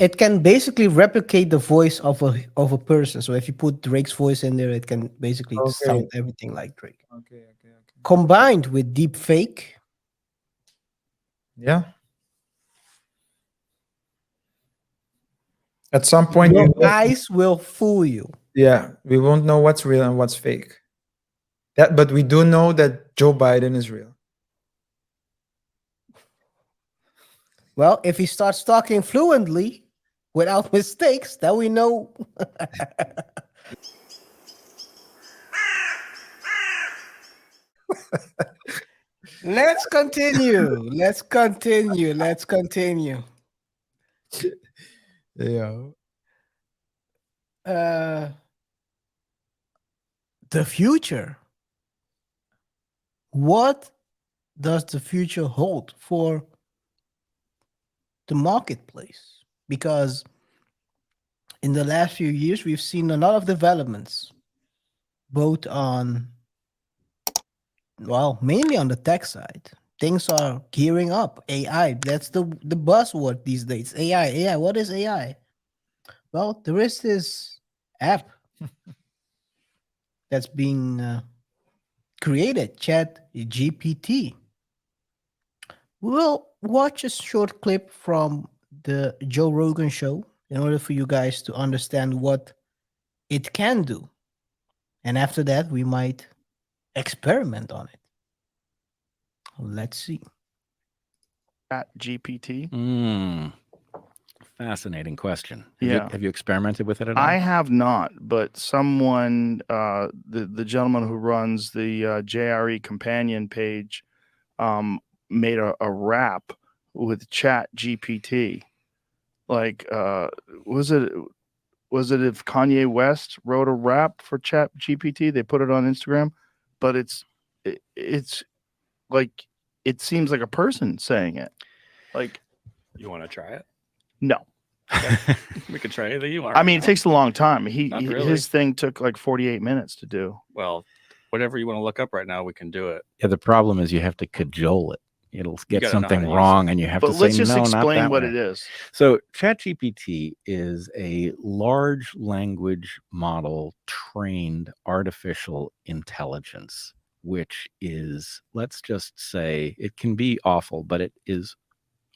It can basically replicate the voice of a person. So if you put Drake's voice in there, it can basically Okay. sound everything like Drake. Okay. Okay. Okay. Combined with deep fake, Yeah. At some point, your eyes will fool you. yeah, we won't know what's real and what's fake. That, but we do know that Joe Biden is real. Well, if he starts talking fluently without mistakes, then we know. Let's continue. Let's continue. Let's continue. Yeah. Uh, the future. What does the future hold for the marketplace? Because in the last few years, we've seen a lot of developments, both on, well, mainly on the tech side. Things are gearing up. AI, that's the buzzword these days. AI, AI. What is AI? Well, there is this app that's being created, Chat GPT. We'll watch a short clip from the Joe Rogan show in order for you guys to understand what it can do. And after that, we might experiment on it. Let's see. CHAT GPT. Fascinating question. Yeah. Have you experimented with it at all? I have not, but someone, the gentleman who runs the JRE companion page, made a rap with Chat GPT. Like, was it if Kanye West wrote a rap for Chat GPT? They put it on Instagram, but it's like, it seems like a person saying it. Like, You want to try it? no. We could try anything you want. I mean, it takes a long time. Not really. His thing took like 48 minutes to do. Well, whatever you want to look up right now, we can do it. Yeah, the problem is you have to cajole it. It'll get gotta know how something to use wrong, it. and you have But to say, let's just no, not explain that what way. it is. So ChatGPT is a large language model trained artificial intelligence, which is, let's just say, it can be awful, but it is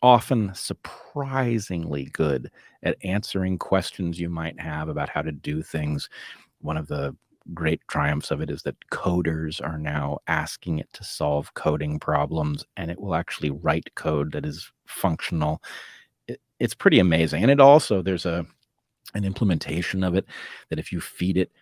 often surprisingly good at answering questions you might have about how to do things. One of the great triumphs of it is that coders are now asking it to solve coding problems, and it will actually write code that is functional. It's pretty amazing. And it also, there's an implementation of it that if you feed it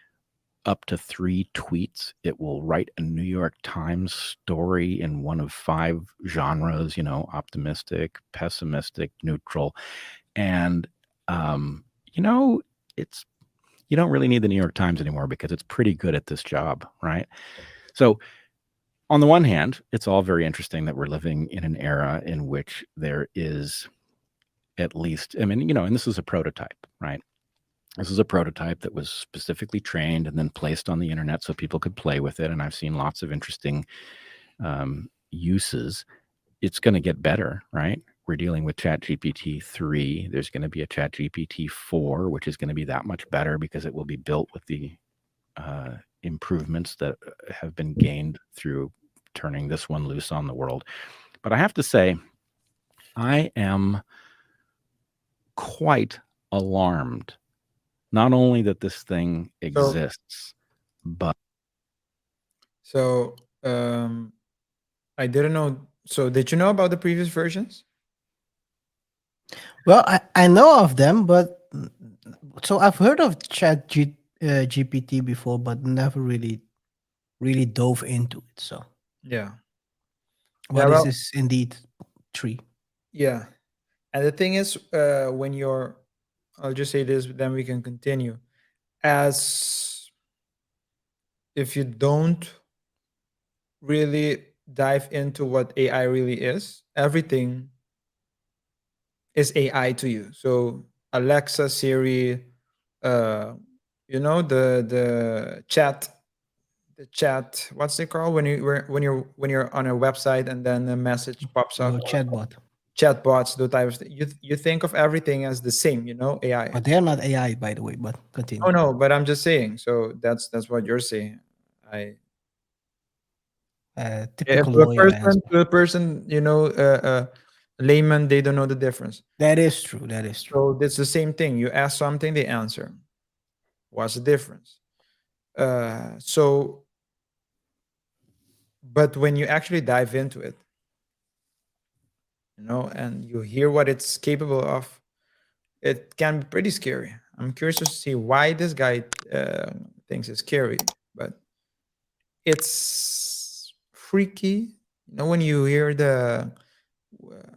up to 3 tweets, it will write a New York Times story in one of 5 genres, optimistic, pessimistic, neutral. And, it's, you don't really need the New York Times anymore because it's pretty good at this job, right? So on the one hand, it's all very interesting that we're living in an era in which there is at least, and this is a prototype, right? This is a prototype that was specifically trained and then placed on the internet so people could play with it. And I've seen lots of interesting uses. It's going to get better, right? We're dealing with ChatGPT 3. There's going to be a ChatGPT 4, which is going to be that much better because it will be built with the improvements that have been gained through turning this one loose on the world. But I have to say, I am quite alarmed. Not only that this thing exists, but So I didn't know. So did you know about the previous versions? Well, I know of them, but so I've heard of Chat GPT before, but never really dove into it. So Yeah. what Yeah, is well, this indeed 3? Yeah. And the thing is, when you're, I'll just say this, then we can continue. As if you don't really dive into what AI really is, everything is AI to you. So Alexa, Siri, the chat, what's it called when you're on a website and then a message pops up? Your chatbot. chatbots, those types. You think of everything as the same, AI. But they're not AI, by the way. But continue. Oh no, but I'm just saying. So that's what you're saying. I If Typical to a lawyer answer. person, layman, they don't know the difference. That is true. That is true. So it's the same thing. You ask something, they answer. What's the difference? So, but when you actually dive into it, and you hear what it's capable of, it can be pretty scary. I'm curious to see why this guy thinks it's scary, but it's freaky. When you hear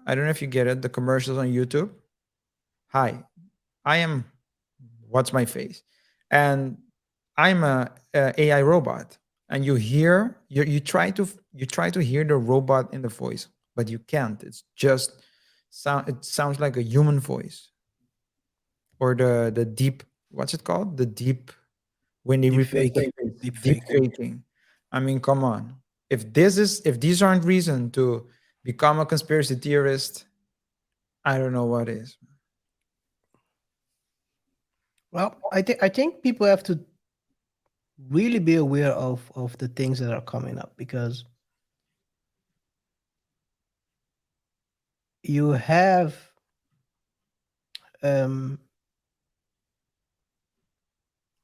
I don't know if you get it, the commercials on YouTube. Hi, I am, what's my face? And I'm a AI robot. And you try to hear the robot in the voice, but you can't. It's just it sounds like a human voice. Or the deep, what's it called? The deep, when they Deep replace the faking. face. Deep Deep faking. faking. I mean, come on. If these aren't reason to become a conspiracy theorist, I don't know what is. Well, I think people have to really be aware of the things that are coming up, because you have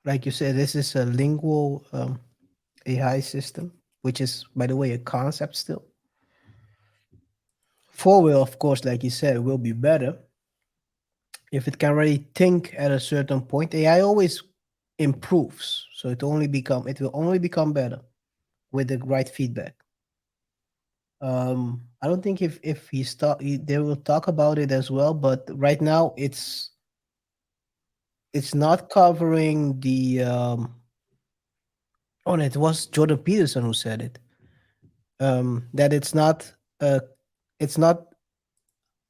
like you said, this is a lingual AI system, which is, by the way, a concept still. 4 will, of course, like you said, will be better if it can already think at a certain point. AI always improves, so it will only become better with the right feedback. I don't think if they will talk about it as well, but right now it's not covering the oh, and it was Jordan Peterson who said it, that it's not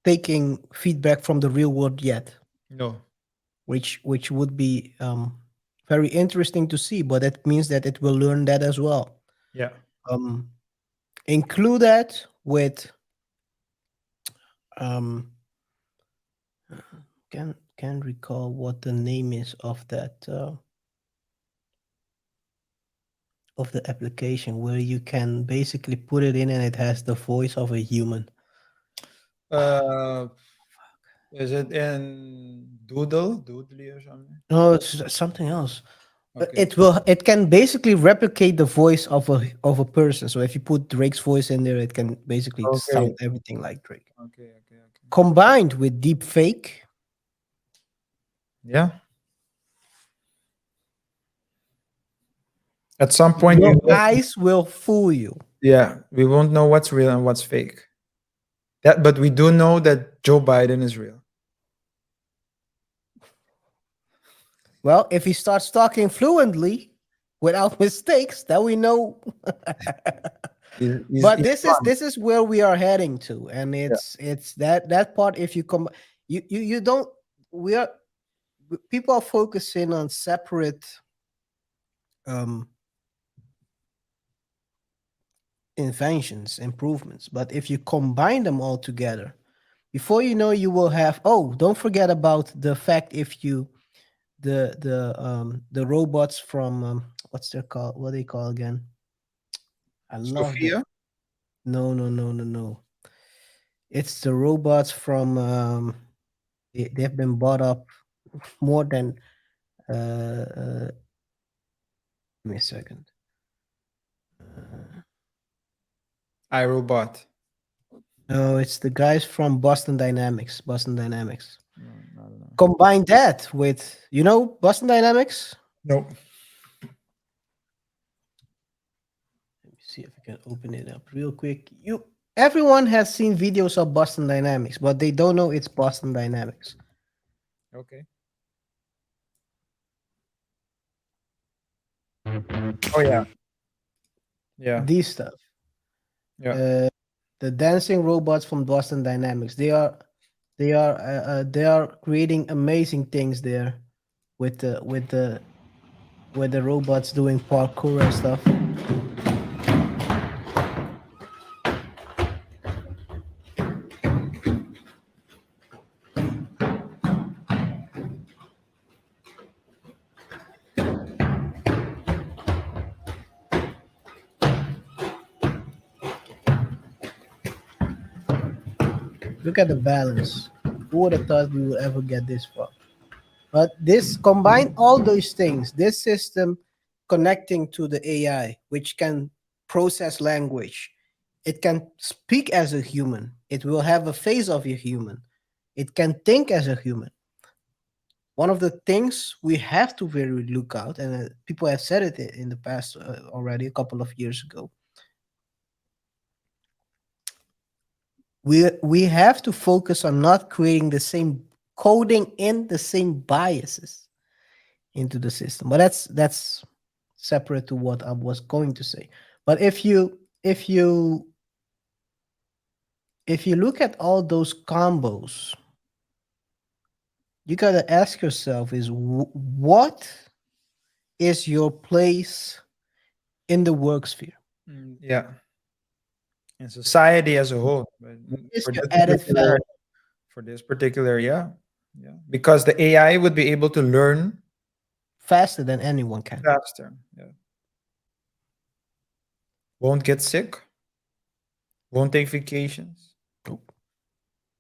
taking feedback from the real world yet, No. which would be very interesting to see, but that means that it will learn that as well. Yeah. Include that with can recall what the name is of that of the application where you can basically put it in and it has the voice of a human. Is it in Doodly or something? No, it's something else. Okay. It can basically replicate the voice of a person. So if you put Drake's voice in there, it can basically Okay. sound everything like Drake. Okay. Combined with deep fake, Yeah. At some point, your eyes will fool you. we won't know what's real and what's fake. But we do know that Joe Biden is real. Well, if he starts talking fluently without mistakes, then we know. But this is where we are heading to, and it's that part. If you come, you don't. People are focusing on separate inventions, improvements, but if you combine them all together, before you know, you will have. Oh, don't forget about the fact if you the robots from what's their call? What they call again? I love Sophia? that. No. It's the robots from they've been bought up more than give me a second. iRobot. No, it's the guys from Boston Dynamics. Boston Dynamics. No, I don't know. Combine that with Boston Dynamics. No. Let me see if I can open it up real quick. Everyone has seen videos of Boston Dynamics, but they don't know it's Boston Dynamics. Okay. Oh yeah. Yeah. These stuff. Yeah. The dancing robots from Boston Dynamics. They are creating amazing things there with the robots doing parkour and stuff. Look at the balance. Who would have thought we would ever get this far? But this combine all those things, this system connecting to the AI, which can process language, it can speak as a human, it will have a face of a human, it can think as a human. One of the things we have to very look out, and people have said it in the past already a couple of years ago, we have to focus on not creating the same coding in the same biases into the system. But that's separate to what I was going to say. But if you look at all those combos, you gotta ask yourself: is what is your place in the work sphere? Yeah. In society as a whole. But Is for your this added particular, value for this particular, yeah. Yeah. Because the AI would be able to learn faster than anyone can? faster. Yeah. Won't get sick. Won't take vacations.